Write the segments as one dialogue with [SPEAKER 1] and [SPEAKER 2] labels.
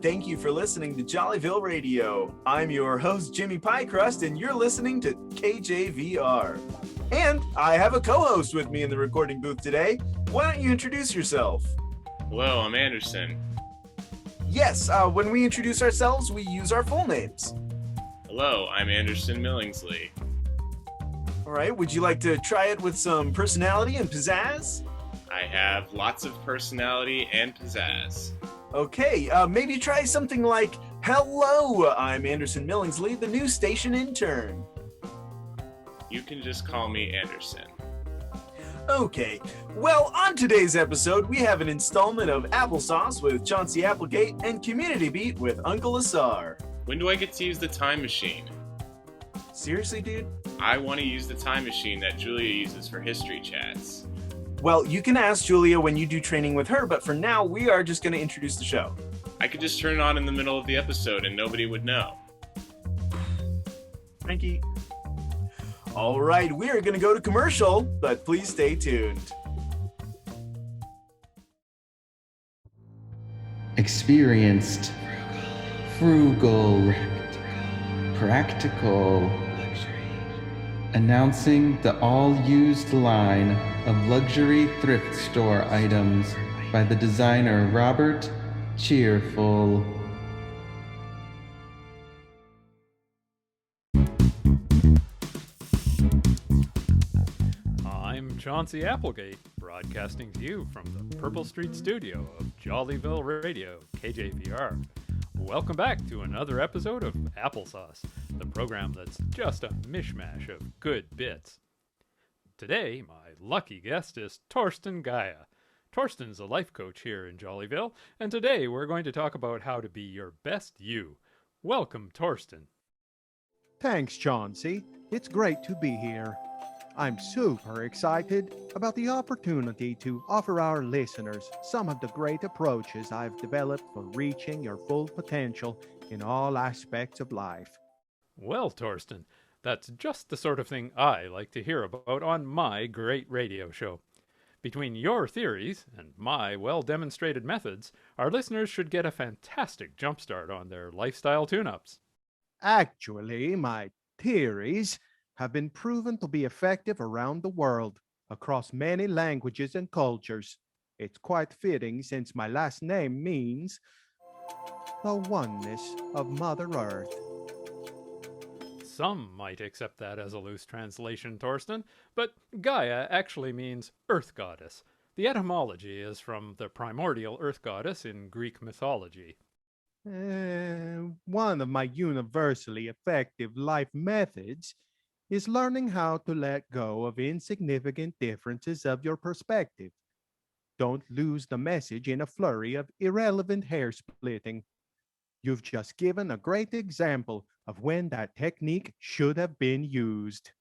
[SPEAKER 1] thank you for listening to Jollyville Radio. I'm your host, Jimmy Pykrust, and you're listening to KJVR. And I have a co-host with me in the recording booth today. Why don't you introduce yourself?
[SPEAKER 2] Hello, I'm Anderson.
[SPEAKER 1] Yes, when we introduce ourselves, we use our full names.
[SPEAKER 2] Hello, I'm Anderson Millingsly.
[SPEAKER 1] All right, would you like to try it with some personality and pizzazz?
[SPEAKER 2] I have lots of personality and pizzazz.
[SPEAKER 1] Okay, maybe try something like, hello, I'm Anderson Millingsley, the new station intern.
[SPEAKER 2] You can just call me Anderson.
[SPEAKER 1] Okay, well, on today's episode, we have an installment of Applesauce with Chauncy Applegate and Community Beat with UncleASAR.
[SPEAKER 2] When do I get to use the time machine?
[SPEAKER 1] Seriously, dude?
[SPEAKER 2] I want to use the time machine that Julia uses for history chats.
[SPEAKER 1] Well, you can ask Julia when you do training with her, but for now, we are just going to introduce the show.
[SPEAKER 2] I could just turn it on in the middle of the episode and nobody would know.
[SPEAKER 1] Frankie. All right, we are going to go to commercial, but please stay tuned.
[SPEAKER 3] Experienced, frugal, practical, announcing the all-used line of luxury thrift store items by the designer Robert Cheerful.
[SPEAKER 4] I'm Chauncy Applegate, broadcasting to you from the Purple Street studio of Jollyville Radio, KJVR. Welcome back to another episode of Applesauce, the program that's just a mishmash of good bits. Today, my lucky guest is Thorsten Gaia. Thorsten's a life coach here in Jollyville, and today we're going to talk about how to be your best you. Welcome, Thorsten.
[SPEAKER 5] Thanks, Chauncy. It's great to be here. I'm super excited about the opportunity to offer our listeners some of the great approaches I've developed for reaching your full potential in all aspects of life.
[SPEAKER 4] Well, Thorsten, that's just the sort of thing I like to hear about on my great radio show. Between your theories and my well-demonstrated methods, our listeners should get a fantastic jumpstart on their lifestyle tune-ups.
[SPEAKER 5] Actually, my theories have been proven to be effective around the world, across many languages and cultures. It's quite fitting since my last name means the oneness of Mother Earth.
[SPEAKER 4] Some might accept that as a loose translation, Thorsten, but Gaia actually means Earth Goddess. The etymology is from the primordial Earth Goddess in Greek mythology.
[SPEAKER 5] One of my universally effective life methods is learning how to let go of insignificant differences of your perspective. Don't lose the message in a flurry of irrelevant hair splitting. You've just given a great example of when that technique should have been used.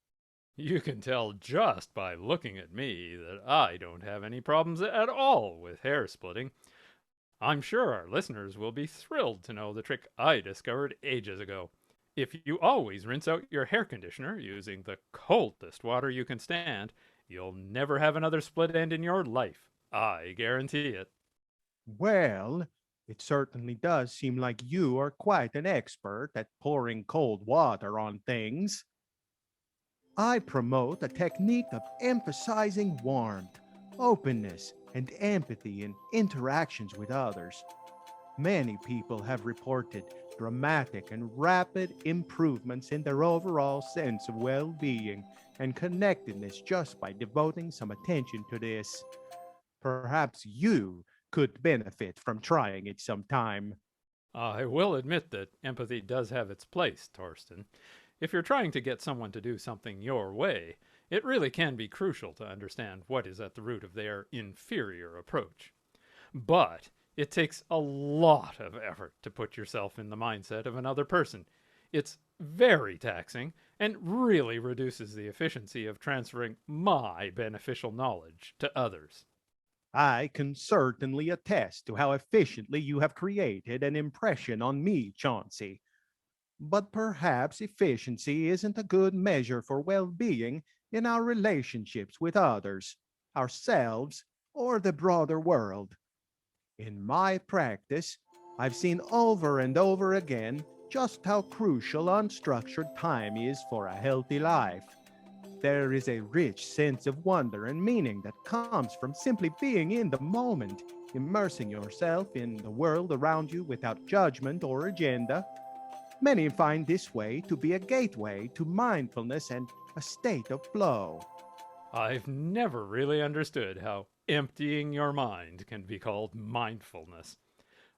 [SPEAKER 4] You can tell just by looking at me that I don't have any problems at all with hair splitting. I'm sure our listeners will be thrilled to know the trick I discovered ages ago. If you always rinse out your hair conditioner using the coldest water you can stand, you'll never have another split end in your life. I guarantee it.
[SPEAKER 5] Well, it certainly does seem like you are quite an expert at pouring cold water on things. I promote a technique of emphasizing warmth, openness, and empathy in interactions with others. Many people have reported dramatic and rapid improvements in their overall sense of well-being and connectedness just by devoting some attention to this. Perhaps you could benefit from trying it sometime.
[SPEAKER 4] I will admit that empathy does have its place, Thorsten. If you're trying to get someone to do something your way, it really can be crucial to understand what is at the root of their inferior approach. But it takes a lot of effort to put yourself in the mindset of another person. It's very taxing and really reduces the efficiency of transferring my beneficial knowledge to others.
[SPEAKER 5] I can certainly attest to how efficiently you have created an impression on me, Chauncy. But perhaps efficiency isn't a good measure for well-being in our relationships with others, ourselves, or the broader world. In my practice, I've seen over and over again just how crucial unstructured time is for a healthy life. There is a rich sense of wonder and meaning that comes from simply being in the moment, immersing yourself in the world around you without judgment or agenda. Many find this way to be a gateway to mindfulness and a state of flow.
[SPEAKER 4] I've never really understood how emptying your mind can be called mindfulness.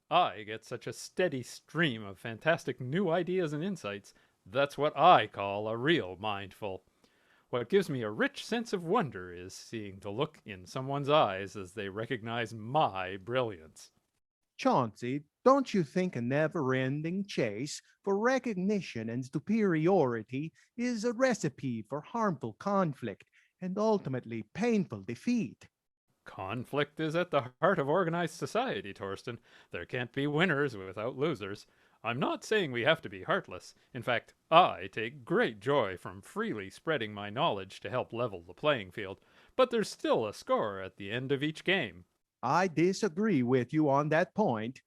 [SPEAKER 4] I get such a steady stream of fantastic new ideas and insights. That's what I call a real mindful. What gives me a rich sense of wonder is seeing the look in someone's eyes as they recognize my brilliance.
[SPEAKER 5] Chauncey, don't you think a never-ending chase for recognition and superiority is a recipe for harmful conflict and ultimately painful defeat?
[SPEAKER 4] Conflict is at the heart of organized society, Thorsten. There can't be winners without losers. I'm not saying we have to be heartless. In fact, I take great joy from freely spreading my knowledge to help level the playing field, but there's still a score at the end of each game.
[SPEAKER 5] I disagree with you on that point.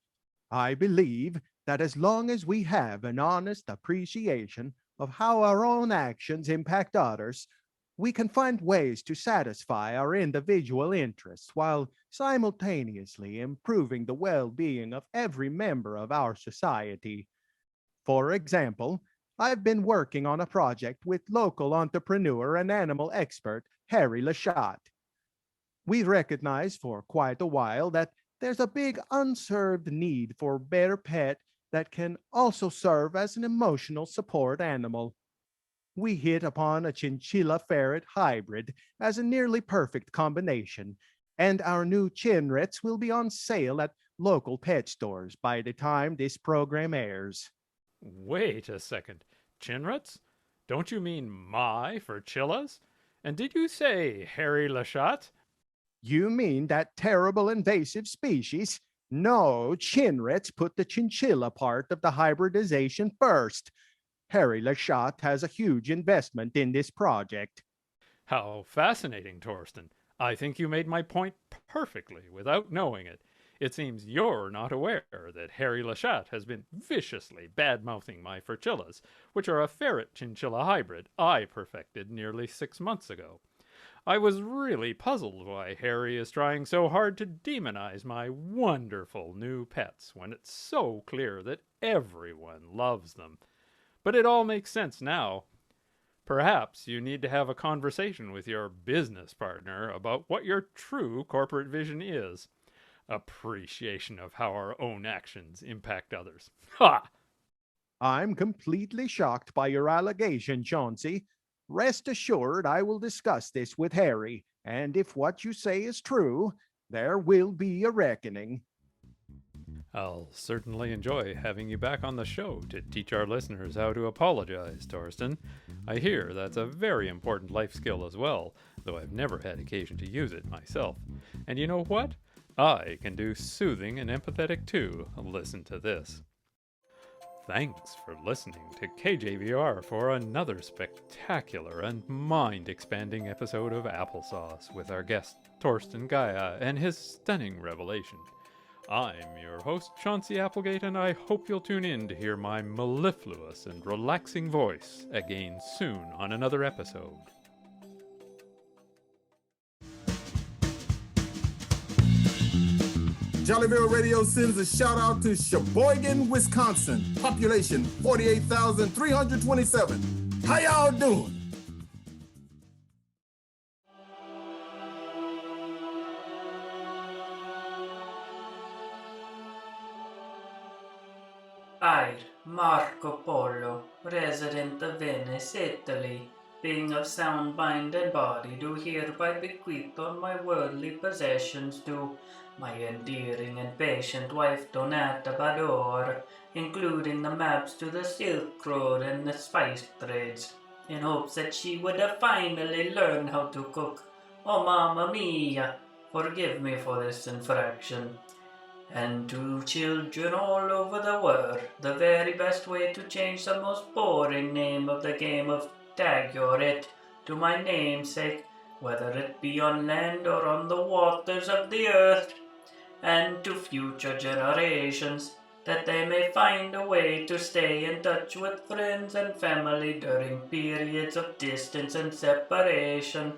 [SPEAKER 5] I believe that as long as we have an honest appreciation of how our own actions impact others, we can find ways to satisfy our individual interests while simultaneously improving the well-being of every member of our society. For example, I've been working on a project with local entrepreneur and animal expert Harry Lachat. We recognize for quite a while that there's a big unserved need for a better pet that can also serve as an emotional support animal. We hit upon a chinchilla-ferret hybrid as a nearly perfect combination, and our new chinrets will be on sale at local pet stores by the time this program airs.
[SPEAKER 4] Wait a second. Chinruts? Don't you mean my for chillas? And did you say Harry Lachat?
[SPEAKER 5] You mean that terrible invasive species? No, chinrets put the chinchilla part of the hybridization first. Harry Lachat has a huge investment in this project.
[SPEAKER 4] How fascinating, Thorsten. I think you made my point perfectly without knowing it. It seems you're not aware that Harry Lachat has been viciously bad-mouthing my furchillas, which are a ferret-chinchilla hybrid I perfected nearly 6 months ago. I was really puzzled why Harry is trying so hard to demonize my wonderful new pets when it's so clear that everyone loves them. But it all makes sense now. Perhaps you need to have a conversation with your business partner about what your true corporate vision is. Appreciation of how our own actions impact others. Ha!
[SPEAKER 5] I'm completely shocked by your allegation, Chauncey. Rest assured I will discuss this with Harry, and if what you say is true, there will be a reckoning.
[SPEAKER 4] I'll certainly enjoy having you back on the show to teach our listeners how to apologize, Thorsten. I hear that's a very important life skill as well, though I've never had occasion to use it myself. And you know what? I can do soothing and empathetic too. Listen to this. Thanks for listening to KJVR for another spectacular and mind-expanding episode of Applesauce with our guest, Thorsten Gaia, and his stunning revelation. I'm your host, Chauncy Applegate, and I hope you'll tune in to hear my mellifluous and relaxing voice again soon on another episode.
[SPEAKER 6] Jollyville Radio sends a shout out to Sheboygan, Wisconsin. Population 48,327. How y'all doing?
[SPEAKER 7] I, Marco Polo, resident of Venice, Italy, being of sound mind and body, do hereby bequeath all my worldly possessions to my endearing and patient wife Donata Bador, including the maps to the Silk Road and the spice trades, in hopes that she would finally learn how to cook. Oh, Mamma Mia, forgive me for this infraction. And to children all over the world, the very best way to change the most boring name of the game of Tag Your It to my namesake, whether it be on land or on the waters of the earth, and to future generations, that they may find a way to stay in touch with friends and family during periods of distance and separation.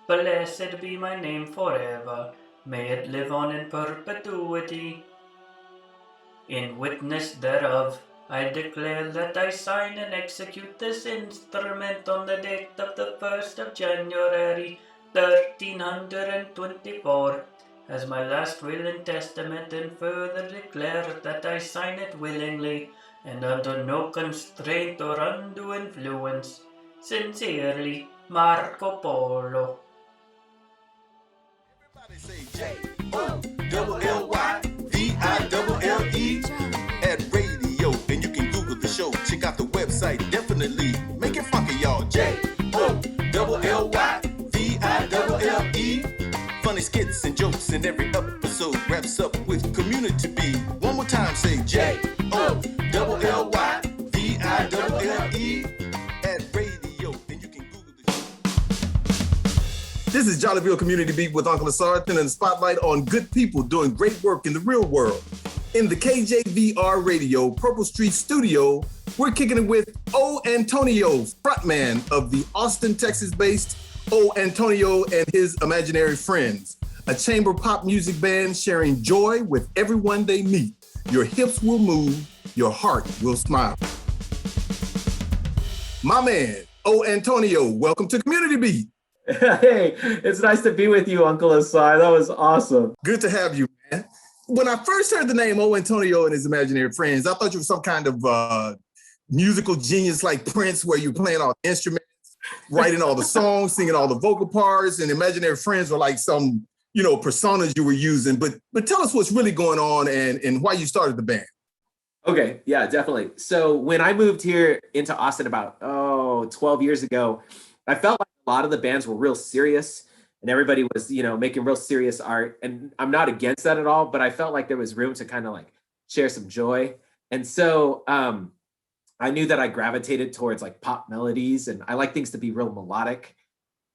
[SPEAKER 7] Blessed be my name forever, may it live on in perpetuity. In witness thereof, I declare that I sign and execute this instrument on the date of the 1st of January, 1324, as my last will and testament, and further declare that I sign it willingly and under no constraint or undue influence. Sincerely, Marco Polo.
[SPEAKER 8] Everybody say Jollyville at radio, and you can Google the show. Check out the website, definitely make it funky, y'all. Jollyville. Funny skits and jokes in every episode wraps up with community B. One more time, say Jollyville at radio, and you can Google the show.
[SPEAKER 6] This is Jollyville Community Beat with UncleASAR, turning the spotlight on good people doing great work in the real world. In the KJVR Radio Purple Street Studio, we're kicking it with O. Antonio, frontman of the Austin, Texas-based O. Antonio and his Imaginary Friends, a chamber pop music band sharing joy with everyone they meet. Your hips will move, your heart will smile. My man, O. Antonio, welcome to Community Beat.
[SPEAKER 9] Hey, it's nice to be with you, UncleASAR. That was awesome.
[SPEAKER 6] Good to have you, man. When I first heard the name O. Antonio and his Imaginary Friends, I thought you were some kind of musical genius like Prince, where you're playing all the instruments, writing all the songs, singing all the vocal parts, and Imaginary Friends were like some, personas you were using. But tell us what's really going on and why you started the band.
[SPEAKER 9] Okay, yeah, definitely. So when I moved here into Austin about 12 years ago, I felt like a lot of the bands were real serious and everybody was, making real serious art. And I'm not against that at all, but I felt like there was room to kind of like share some joy. And so I knew that I gravitated towards like pop melodies and I like things to be real melodic.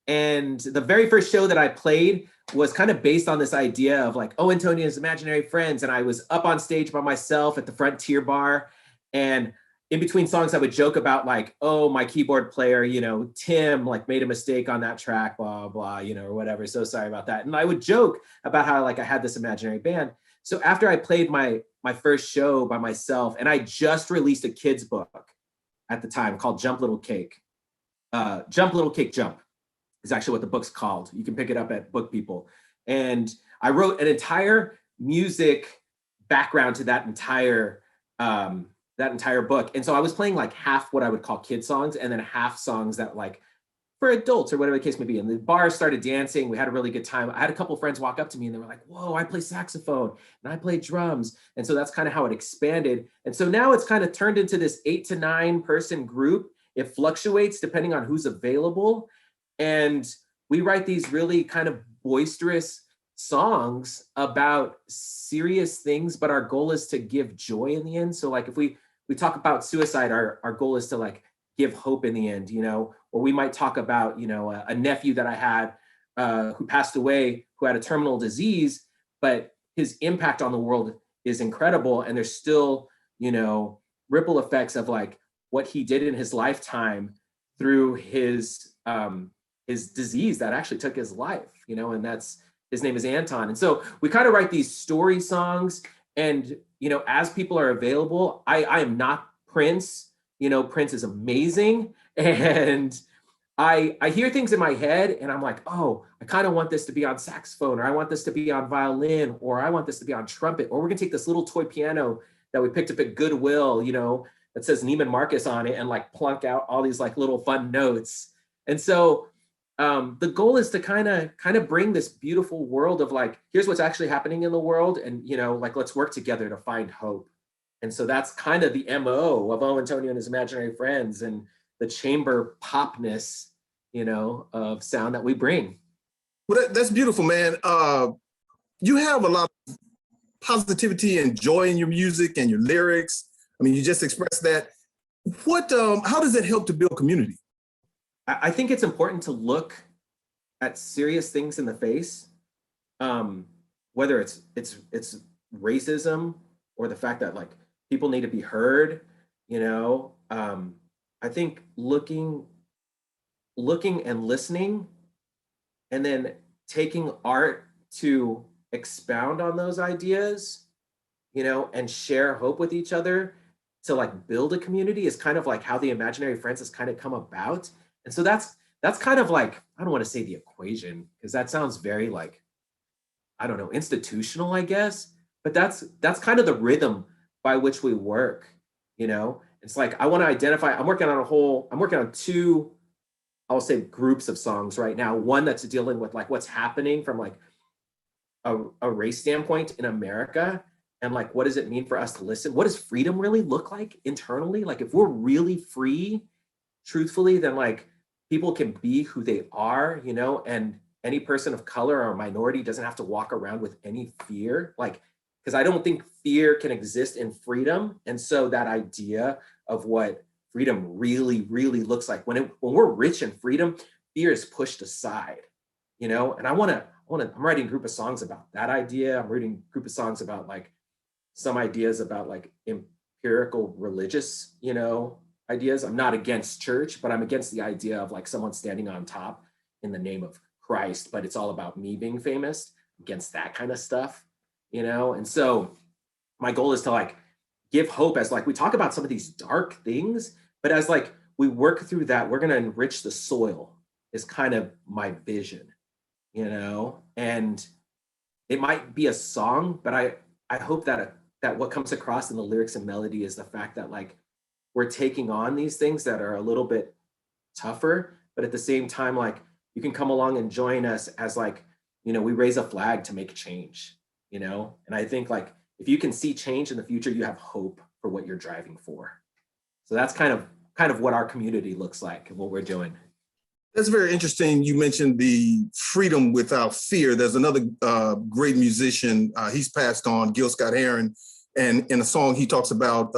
[SPEAKER 9] And the very first show that I played was kind of based on this idea of like, oh, Antonio's Imaginary Friends. And I was up on stage by myself at the Frontier Bar. And in between songs, I would joke about like, oh, my keyboard player, Tim, like made a mistake on that track, blah, blah, or whatever. So sorry about that. And I would joke about how like I had this imaginary band. So after I played my first show by myself, and I just released a kid's book at the time called Jump Little Cake. Jump Little Cake Jump is actually what the book's called. You can pick it up at Book People. And I wrote an entire music background to that entire book. And so I was playing like half what I would call kid songs and then half songs that like for adults or whatever the case may be. And the bar started dancing. We had a really good time. I had a couple of friends walk up to me and they were like, whoa, I play saxophone and I play drums. And so that's kind of how it expanded. And so now it's kind of turned into this 8 to 9 person group. It fluctuates depending on who's available. And we write these really kind of boisterous songs about serious things, but our goal is to give joy in the end. So like if we talk about suicide, our goal is to like give hope in the end, or we might talk about, a nephew that I had who passed away, who had a terminal disease, but his impact on the world is incredible. And there's still, ripple effects of like what he did in his lifetime through his disease that actually took his life, and his name is Anton. And so we kind of write these story songs and, as people are available, I am not Prince, Prince is amazing. And I hear things in my head and I'm like, oh, I kind of want this to be on saxophone, or I want this to be on violin, or I want this to be on trumpet, or we're gonna take this little toy piano that we picked up at Goodwill, that says Neiman Marcus on it and like plunk out all these like little fun notes. And so the goal is to kind of bring this beautiful world of like, here's what's actually happening in the world. And, like, let's work together to find hope. And so that's kind of the MO of O. Antonio and his Imaginary Friends and the chamber popness, of sound that we bring.
[SPEAKER 6] Well, that's beautiful, man. You have a lot of positivity and joy in your music and your lyrics. I mean, you just expressed that. How does that help to build community?
[SPEAKER 9] I think it's important to look at serious things in the face, whether it's racism, or the fact that like people need to be heard, you know. I think looking and listening, and then taking art to expound on those ideas, you know, and share hope with each other to like build a community is kind of like how the Imaginary Friends has kind of come about. And so that's kind of like, I don't want to say the equation, because that sounds very like, I don't know, institutional, I guess, but that's kind of the rhythm by which we work, you know. It's like, I want to identify, I'm working on two, I'll say, groups of songs right now. One that's dealing with like what's happening from like a race standpoint in America, and like, what does it mean for us to listen? What does freedom really look like internally? Like, if we're really free, truthfully, then like people can be who they are, you know, and any person of color or minority doesn't have to walk around with any fear. Like, because I don't think fear can exist in freedom. And so that idea of what freedom really, really looks like, when we're rich in freedom, fear is pushed aside, you know. And I'm writing a group of songs about that idea. I'm writing a group of songs about like some ideas about like empirical religious, you know, ideas. I'm not against church, but I'm against the idea of like someone standing on top in the name of Christ, but it's all about me being famous. Against that kind of stuff, you know. And so my goal is to like give hope as like we talk about some of these dark things, but as like we work through that, we're going to enrich the soil is kind of my vision, you know. And it might be a song, but I hope that what comes across in the lyrics and melody is the fact that like we're taking on these things that are a little bit tougher, but at the same time, like you can come along and join us as like, you know, we raise a flag to make change, you know. And I think like if you can see change in the future, you have hope for what you're driving for. So that's kind of what our community looks like and what we're doing.
[SPEAKER 6] That's very interesting. You mentioned the freedom without fear. There's another great musician, he's passed on, Gil Scott-Heron, and in a song he talks about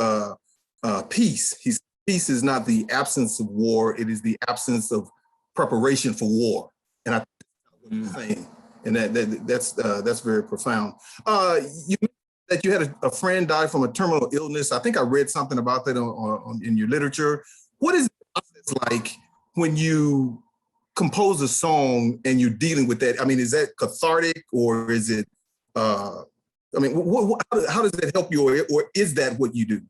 [SPEAKER 6] peace. Peace is not the absence of war, it is the absence of preparation for war. And I think that's what you're saying, and that's very profound. You mentioned that you had a friend die from a terminal illness. I think I read something about that in your literature. What is the process like when you compose a song and you're dealing with that? I mean, is that cathartic, or is it, I mean, how does that help you, or is that what you do?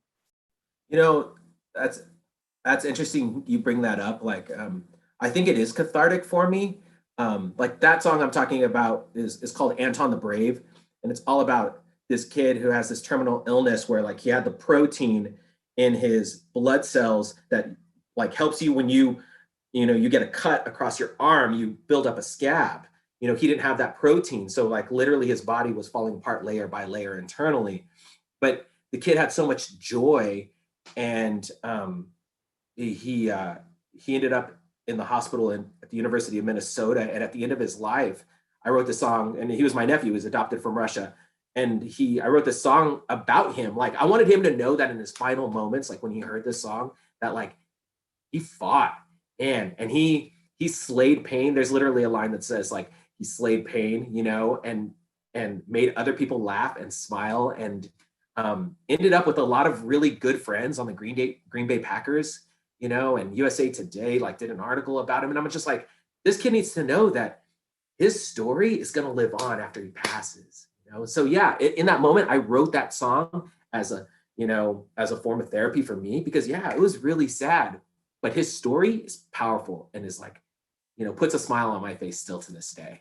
[SPEAKER 9] You know, that's interesting you bring that up. Like, I think it is cathartic for me. Like that song I'm talking about is called Anton the Brave. And it's all about this kid who has this terminal illness where like he had the protein in his blood cells that like helps you when you get a cut across your arm, you build up a scab. You know, he didn't have that protein. So like literally his body was falling apart layer by layer internally. But the kid had so much joy, and he ended up in the hospital at the University of Minnesota. And at the end of his life, I wrote this song, and he was my nephew, he was adopted from Russia. And I wrote this song about him. Like I wanted him to know that in his final moments, like when he heard this song, that like he fought and he slayed pain. There's literally a line that says like he slayed pain, you know, and made other people laugh and smile, and ended up with a lot of really good friends on the Green Bay Packers, you know, and USA Today like did an article about him. And I'm just like, this kid needs to know that his story is going to live on after he passes, you know? So yeah, in that moment, I wrote that song as a form of therapy for me, because yeah, it was really sad, but his story is powerful and is like, you know, puts a smile on my face still to this day.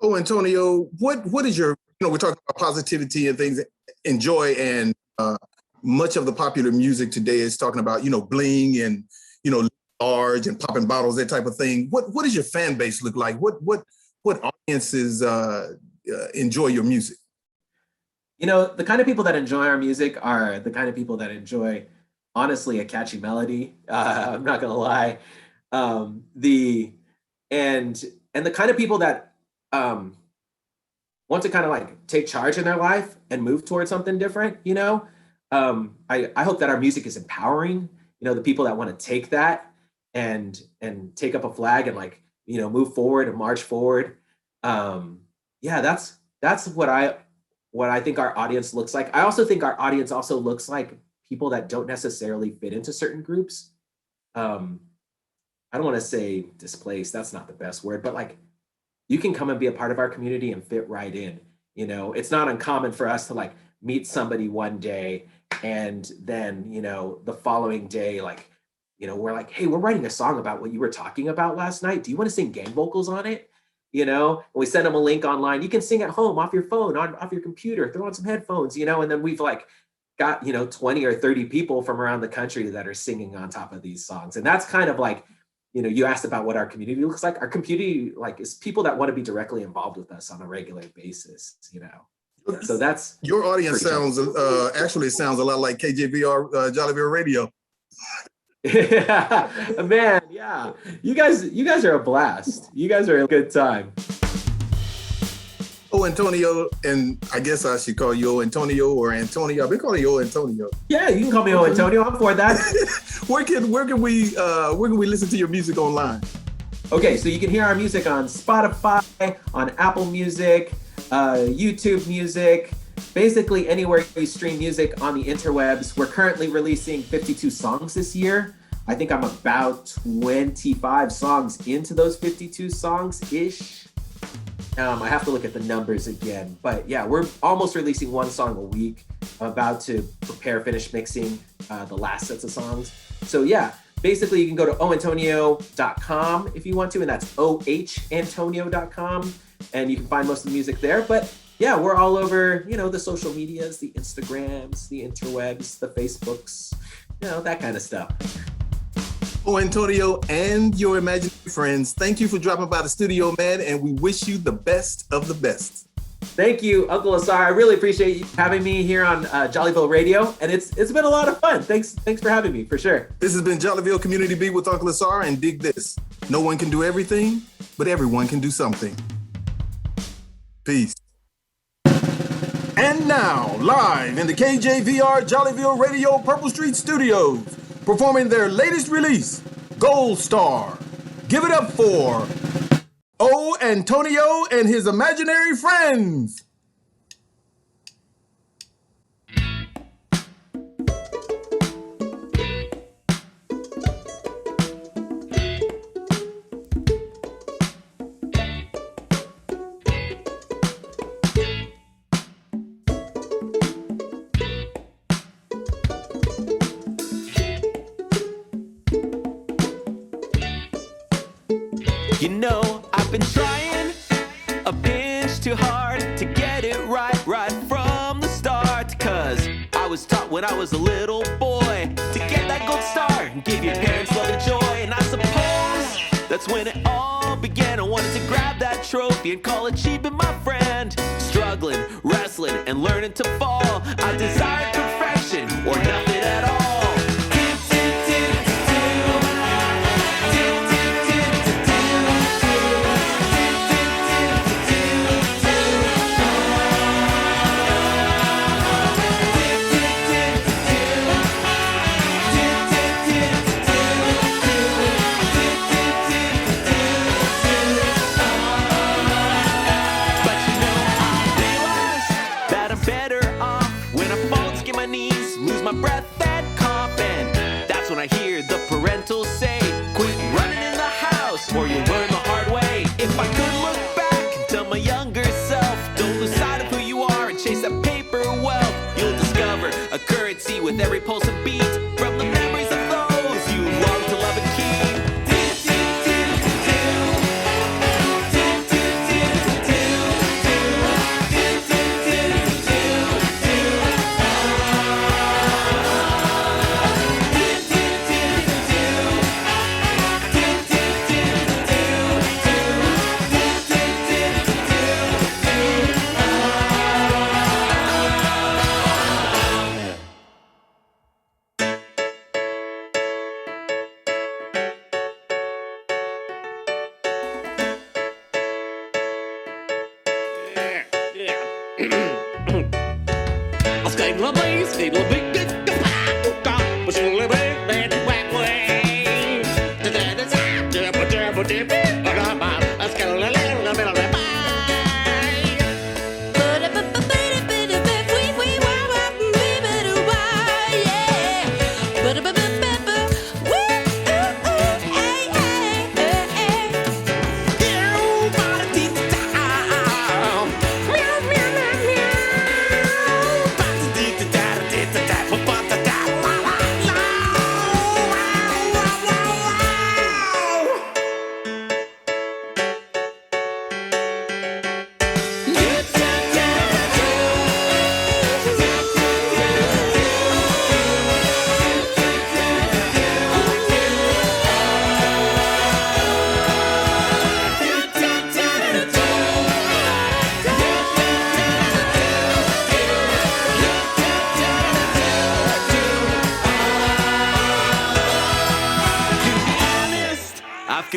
[SPEAKER 6] Oh, Antonio, what is your, we're talking about positivity and things and joy, and much of the popular music today is talking about, bling and, large and popping bottles, that type of thing. What does your fan base look like? What audiences enjoy your music?
[SPEAKER 9] The kind of people that enjoy our music are the kind of people that enjoy, honestly, a catchy melody. I'm not gonna lie. And the kind of people that want to kind of like take charge in their life and move towards something different. I hope that our music is empowering. The people that want to take that and take up a flag and like move forward and march forward. That's what I what I think our audience looks like. I also think our audience also looks like people that don't necessarily fit into certain groups. I don't want to say displaced, that's not the best word, but like you can come and be a part of our community and fit right in. You know, it's not uncommon for us to like meet somebody one day and then, you know, the following day, like, you know, we're like, hey, we're writing a song about what you were talking about last night. Do you want to sing gang vocals on it? You know, and we send them a link online. You can sing at home off your phone, off your computer, throw on some headphones, you know, and then we've like got, you know, 20 or 30 people from around the country that are singing on top of these songs. And that's kind of like, you know, you asked about what our community looks like. Our community like is people that want to be directly involved with us on a regular basis, you know. So that's
[SPEAKER 6] your audience sounds actually sounds a lot like KJVR Jollyville Radio.
[SPEAKER 9] Man, yeah. You guys are a blast. You guys are a good time.
[SPEAKER 6] Oh, Antonio, and I guess I should call you Antonio or Antonio. I've been calling you Antonio.
[SPEAKER 9] Yeah, you can call me Antonio. I'm for that.
[SPEAKER 6] Where can we listen to your music online?
[SPEAKER 9] Okay, so you can hear our music on Spotify, on Apple Music, YouTube Music, basically anywhere you stream music on the interwebs. We're currently releasing 52 songs this year. I think I'm about 25 songs into those 52 songs-ish. I have to look at the numbers again, but yeah, we're almost releasing one song a week. I'm about to finish mixing the last sets of songs. So yeah, basically you can go to ohantonio.com if you want to, and that's ohantonio.com, and you can find most of the music there. But yeah, we're all over, you know, the social medias, the Instagrams, the interwebs, the Facebooks, you know, that kind of stuff.
[SPEAKER 6] Oh, Antonio and your imaginary friends, thank you for dropping by the studio, man, and we wish you the best of the best.
[SPEAKER 9] Thank you, UncleASAR. I really appreciate you having me here on Jollyville Radio, and it's been a lot of fun. Thanks for having me, for sure.
[SPEAKER 6] This has been Jollyville Community Beat with UncleASAR, and dig this. No one can do everything, but everyone can do something. Peace. And now, live in the KJVR Jollyville Radio Purple Street Studios, performing their latest release, Gold Star. Give it up for Oh Antonio and his imaginary friends.
[SPEAKER 10] You know, I've been trying a binge too hard to get it right from the start. Cause I was taught when I was a little boy to get that gold star and give your parents love and joy. And I suppose that's when it all began. I wanted to grab that trophy and call achievement my friend. Struggling, wrestling, and learning to fall. I desired perfection or nothing at all. Or you'll learn the hard way. If I could look back and tell my younger self, don't lose sight of who you are and chase that paper wealth. You'll discover a currency with every pulse and beat from the memories of those you long to love and keep.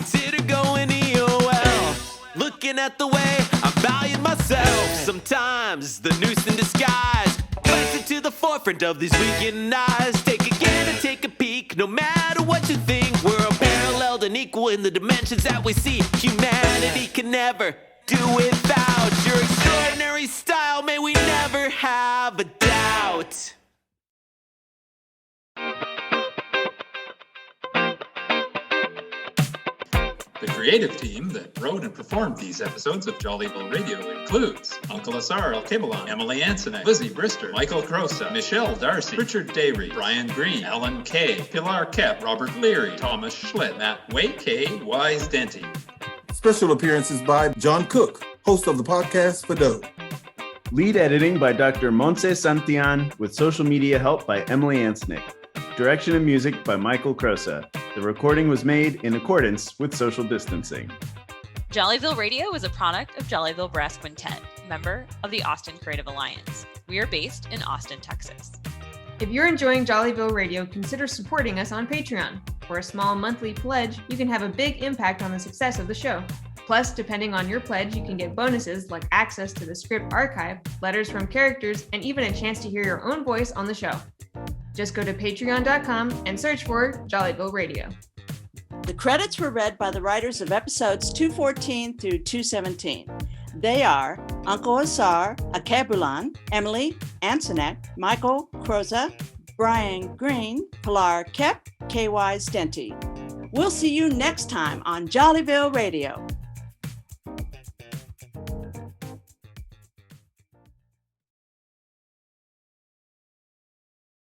[SPEAKER 10] consider going EOL. Looking at the way I value myself, sometimes the noose in disguise bites into the forefront of these weakened eyes. Take a gander, take a peek, no matter what you think, we're unparalleled and equal in the dimensions that we see. Humanity can never do without your extraordinary style, may we never have a doubt.
[SPEAKER 11] The creative team that wrote and performed these episodes of Jollyville Radio includes UncleASAR Alkebalon, Emily Ansonek, Lizzie Brister, Michael Crosa, Michelle Darcy, Richard Dayry, Brian Green, Alan Kay, Pilar Kep, Robert Leary, Thomas Schlitt, Matt Wake, Kay Wise Denty.
[SPEAKER 6] Special appearances by John Cook, host of the podcast Fado.
[SPEAKER 12] Lead editing by Dr. Montse Santillan with social media help by Emily Ansonek. Direction and music by Michael Crosa. The recording was made in accordance with social distancing.
[SPEAKER 13] Jollyville Radio is a product of Jollyville Brass Quintet, member of the Austin Creative Alliance. We are based in Austin, Texas.
[SPEAKER 14] If you're enjoying Jollyville Radio, consider supporting us on Patreon. For a small monthly pledge, you can have a big impact on the success of the show. Plus, depending on your pledge, you can get bonuses like access to the script archive, letters from characters, and even a chance to hear your own voice on the show. Just go to patreon.com and search for Jollyville Radio.
[SPEAKER 15] The credits were read by the writers of episodes 214 through 217. They are UncleASAR Alkebalon, Emily Ansonek, Michael Crosa, Brian Green, Pilar Kep, K. Wise Denty. We'll see you next time on Jollyville Radio.